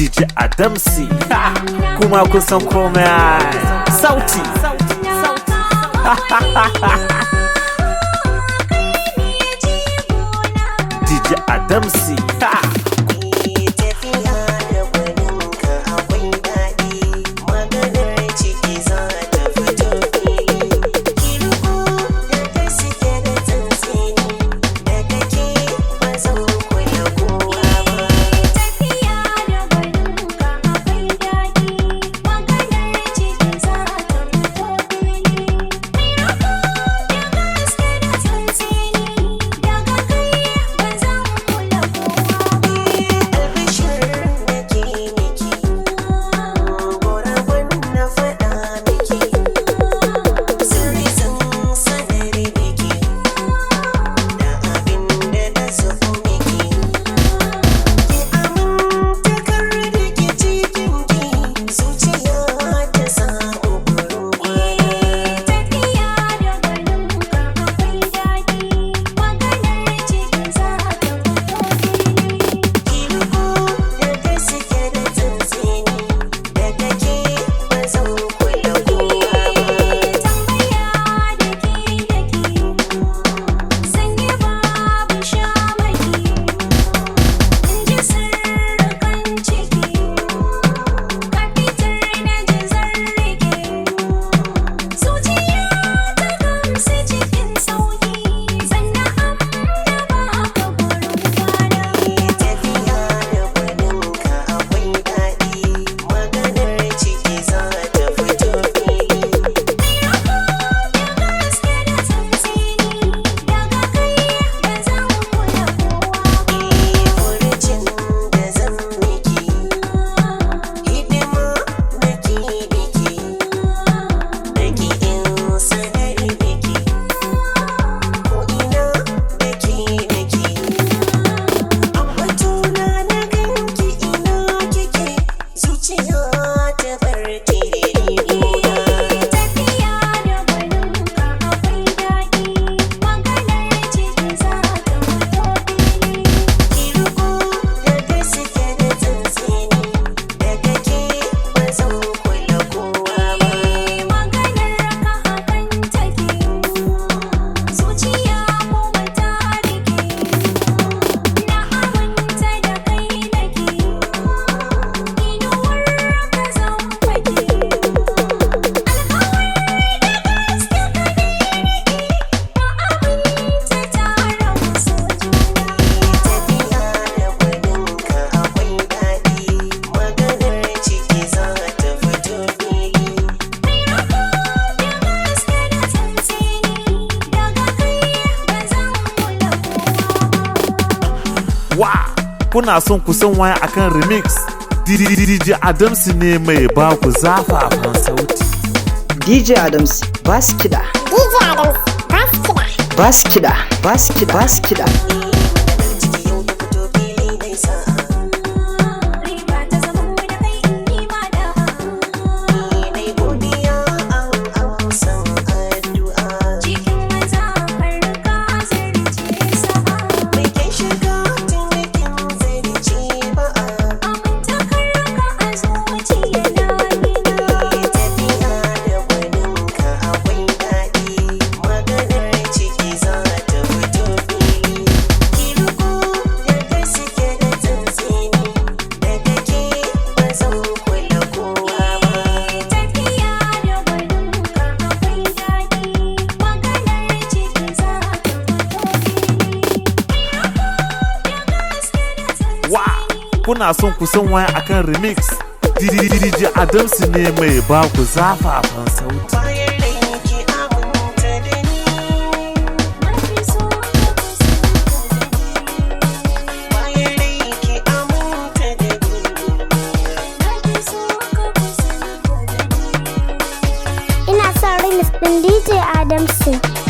DJ Adamsi kuma kun san komai sauti DJ Adamsi kuna son ku san waya akan remix DJ Adamsi ne mai ba ku zafafan sauti DJ Adamsi bas kiɗa bas kiɗa kuna son ku san waya akan remix DJ Adamsi ne mai ba ku zafafan sauti ina son remix din DJ Adamsi.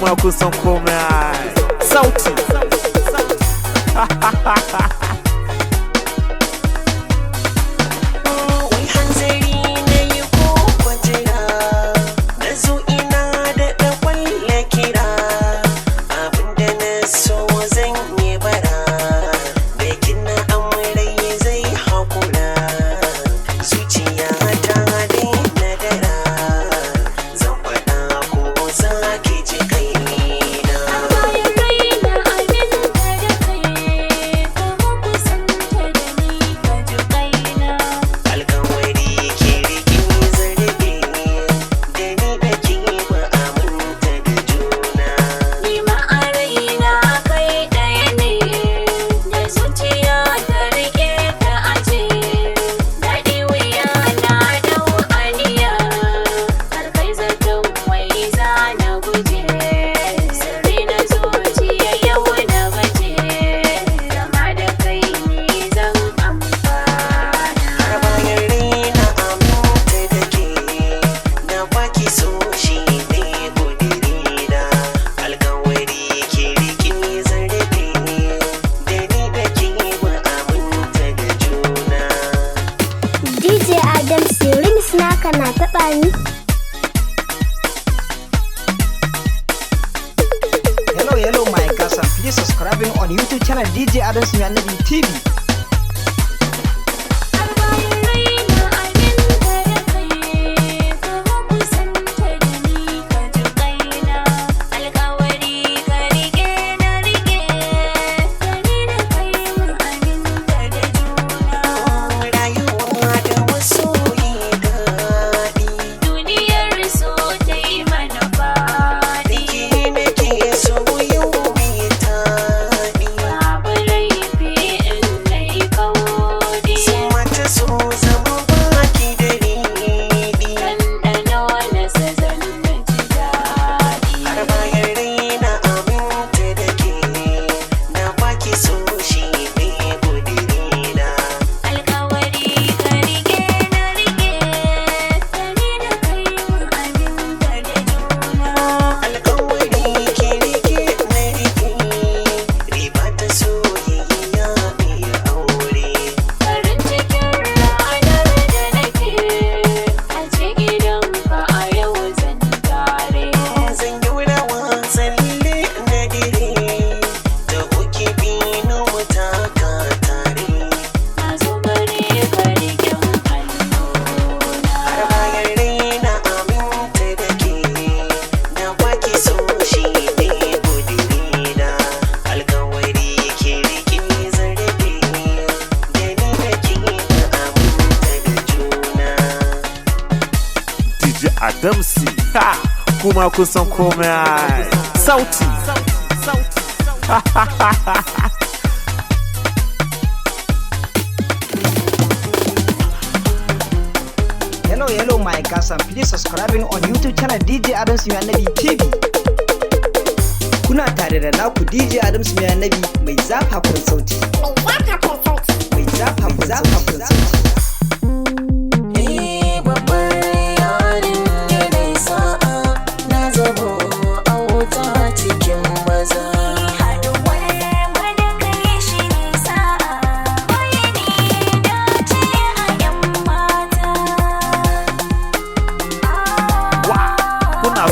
kuma kun san komai. Sauti. DJ Adams remix naka na taɓa ni. Hello my guys, and please subscribing on YouTube channel DJ Adams Annabi TV. Adamsi, ha, kuma kun san komai. Sauti. Hello my guys, and please subscribing on YouTube channel DJ Adams Annabi TV. Kuna tare da naku DJ Adams Annabi mai zafafin sauti. Mai zafafin sauti.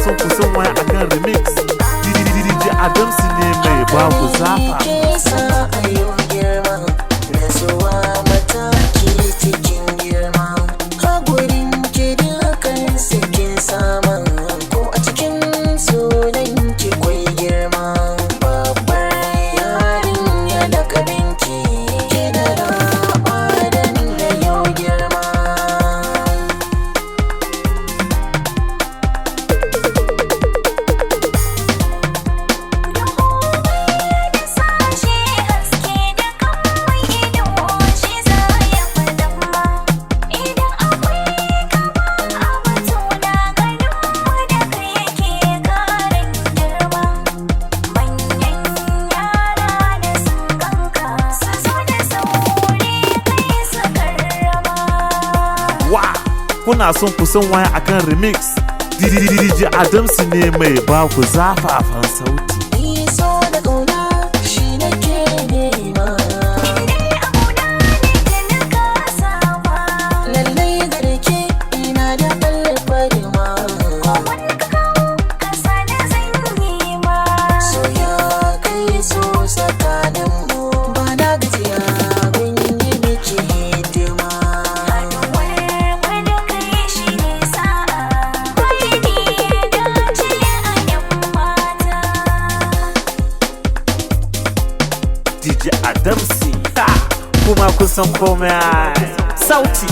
Son ku san waya akan remix. DJ Adams ne mai ba ku zafa. Kuna son ku san waya akan remix. DJ Adamsu ne mai baku zafafan sauti. So da ƙauna shi nake nema. Indai a ƙauna ne da na kasa ba. Lallai da rake ina da alfari ma. Wani ka kawo kasa da zan yi ma. So ya kai so tsakanin mu. Ba na gajiya ban yi miki hidima. Haɗuwar wanda kai shi ne sa'a. Wai ni dace a 'yan mata. DJ Adamsu kuma kusan komai sauti.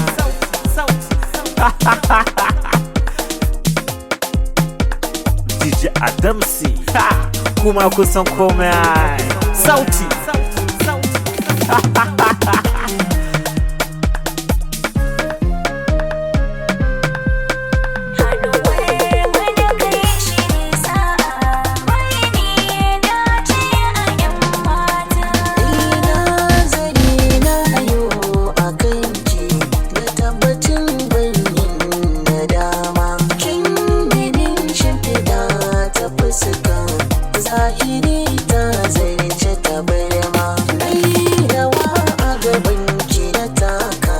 DJ Adamsu kuma kusan komai sauti. Haɗuwar wanda kai shi ne sa'a. Wai ni dace a 'yan mata. Ina zari na hayo a kanki da tabbacin bayin da dama. Kin minin shimfiɗa ta fuska zahiri ta zarce ta barma. Nayi rawa a gaban ki na taka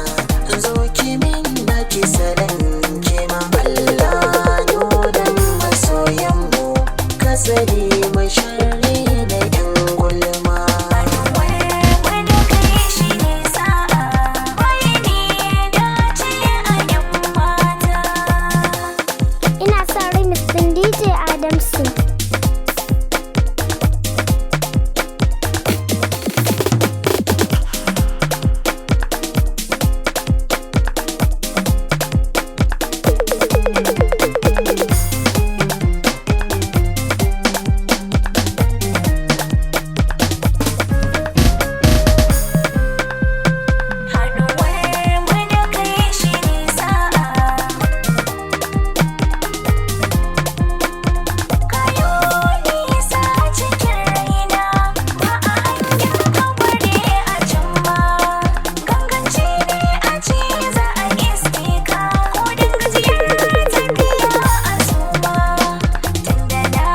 zo ki min na ki salon kema. Allah nudan masoyanmu ka tsare mai sharri da 'yan gulma. Haɗuwar wanda kai shi ne sa'a. Wai ni dace a 'yan mata. Ina son remix ɗin DJ Adamsu. Haɗuwar wanda kai shi ne sa'a. Kayo nisa cikin raina ba a hanyar kabari a can ma. Ganganci ne a ce za a iske ka ko don gajiyar tafiya a suma. Tunda na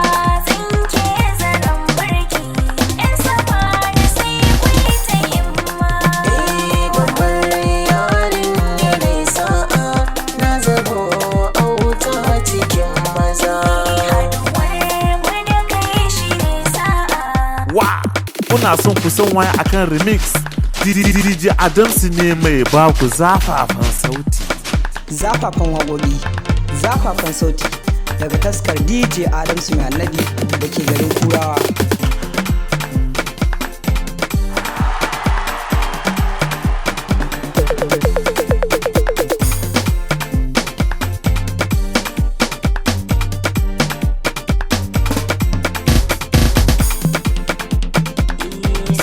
tsinke zaren birki 'yan samari sai kuyi ta himma. Babbar yarinya mai sa'a na zamo auta cikin maza. Haɗuwar wanda kai shi ne sa'a. Wa kuna son ku san waya akan remix? DJ Adamsu ne mai baku zafafan sauti. Zafafan waƙoƙi, zafafan sauti daga taskar DJ Adamsu mai annabi da ke garin Kurawa.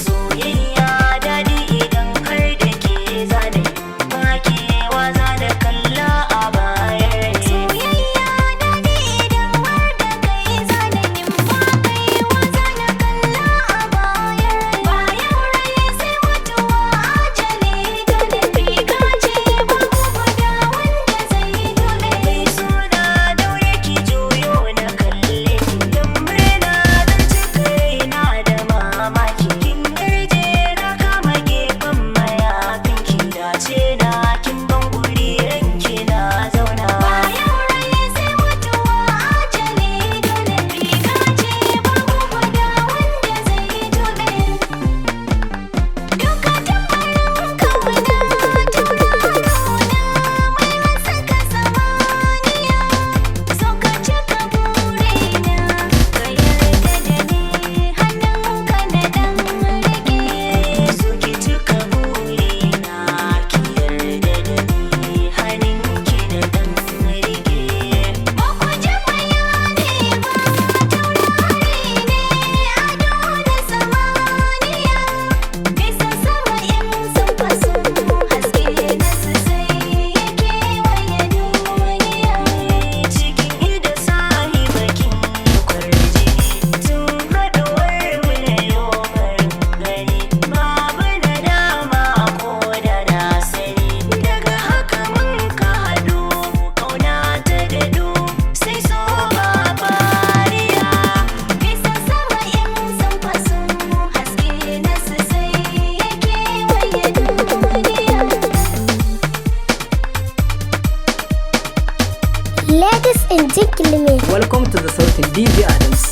Soyayya daɗi idan har da ke zane ba kewa za da kalla a bayan. Soyayya daɗi idan har da kai zane ba kaiwa za ta da sautin DJ Adams.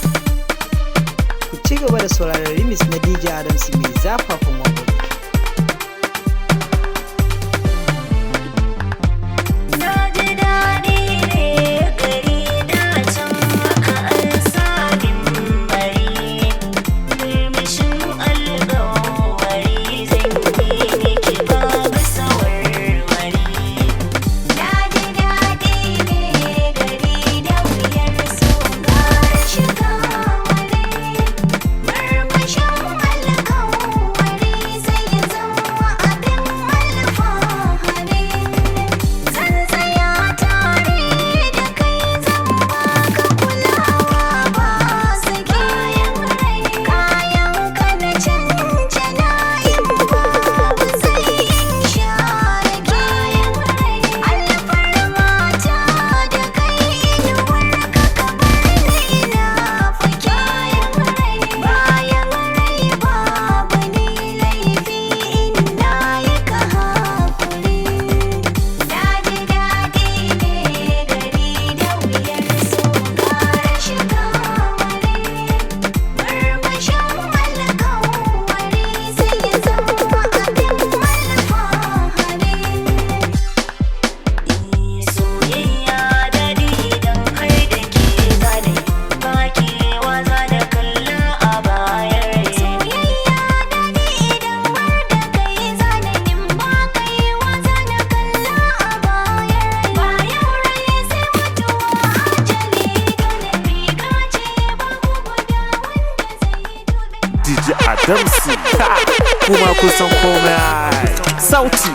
Ku ci gaba da sauraron remix na DJ Adams mai zafafan waƙoƙi. DJ Adams kuma kusan komai sauti